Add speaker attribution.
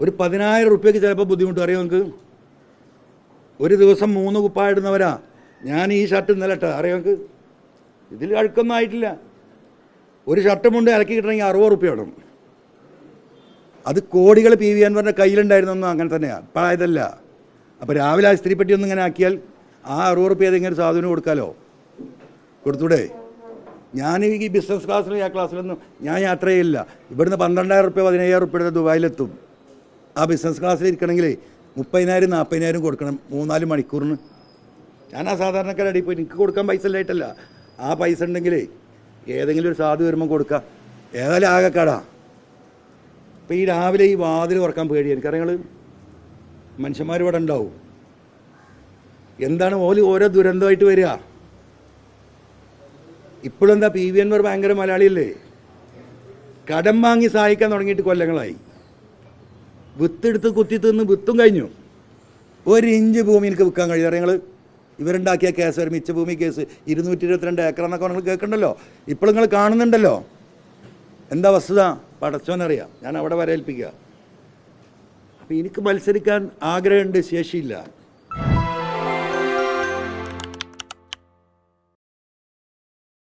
Speaker 1: ഒരു 10,000 റുപ്യക്ക് ചിലപ്പോൾ ബുദ്ധിമുട്ട് അറിയാം നമുക്ക്. ഒരു ദിവസം 3 കുപ്പായ ഇടുന്നവരാ. ഞാൻ ഈ ഷർട്ട് ഇന്നലെ ഇട്ട അറിയാം നമുക്ക്. ഇതിൽ അഴുക്കൊന്നും ആയിട്ടില്ല. ഒരു ഷർട്ടും കൊണ്ട് ഇറക്കി കിട്ടണമെങ്കിൽ 60 റുപ്യ വേണം. അത് കോടികൾ പി വി അൻവറിൻ്റെ കയ്യിലുണ്ടായിരുന്നൊന്നും അങ്ങനെ തന്നെയാണ്, ഇപ്പോൾ ആയതല്ല. അപ്പോൾ രാവിലെ ആ സ്ത്രീപ്പെട്ടി ഒന്നും ഇങ്ങനെ ആക്കിയാൽ ആ 60 റുപ്യ ഏതെങ്കിലും സാധുവിന് കൊടുക്കാമല്ലോ, കൊടുത്തൂടെ? ഞാൻ ഈ ബിസിനസ് ക്ലാസ്സിലും ആ ക്ലാസ്സിലൊന്നും ഞാൻ യാത്ര ചെയ്യില്ല. ഇവിടുന്ന് 12,000 റുപ്യ 15,000 റുപ്യ ദുബായിലെത്തും. ആ ബിസിനസ് ക്ലാസ്സിൽ ഇരിക്കണമെങ്കിൽ 30,000 40,000 കൊടുക്കണം 3-4 മണിക്കൂറിന്. ഞാൻ ആ സാധാരണക്കാരുടെ അടിയിൽ പോയി എനിക്ക് കൊടുക്കാൻ പൈസ ഇല്ലായിട്ടല്ല, ആ പൈസ ഉണ്ടെങ്കിൽ ഏതെങ്കിലും ഒരു സാധു വരുമ്പോൾ കൊടുക്കാം. ഏതായാലും ആകെക്കാടാ. അപ്പോൾ ഈ രാവിലെ ഈ വാതിൽ തുറക്കാൻ പേടിയാണ് എനിക്കറിയാം. മനുഷ്യന്മാർ ഇവിടെ ഉണ്ടാവും. എന്താണ് ഓരോ ദുരന്തമായിട്ട് വരിക. ഇപ്പോഴെന്താ പി വി അൻവർ ഭയങ്കര മലയാളിയല്ലേ? കടം വാങ്ങി സഹായിക്കാൻ തുടങ്ങിയിട്ട് കൊല്ലങ്ങളായി. വിത്തെടുത്ത് കുത്തി തിന്ന് വിത്തും കഴിഞ്ഞു. 1 ഇഞ്ച് ഭൂമി എനിക്ക് വിൽക്കാൻ കഴിയും അറിയങ്ങൾ. ഇവരുണ്ടാക്കിയ കേസ് വരും, മിച്ച ഭൂമി കേസ് 222 ഏക്കർ എന്നൊക്കെ നിങ്ങൾ കേൾക്കണ്ടല്ലോ. ഇപ്പോൾ നിങ്ങൾ കാണുന്നുണ്ടല്ലോ. എന്താ വസ്തുത പടച്ചോനറിയാം. ഞാൻ അവിടെ വരേൽപ്പിക്കുക. അപ്പോൾ എനിക്ക് മത്സരിക്കാൻ ആഗ്രഹമുണ്ട്, ശേഷിയില്ല.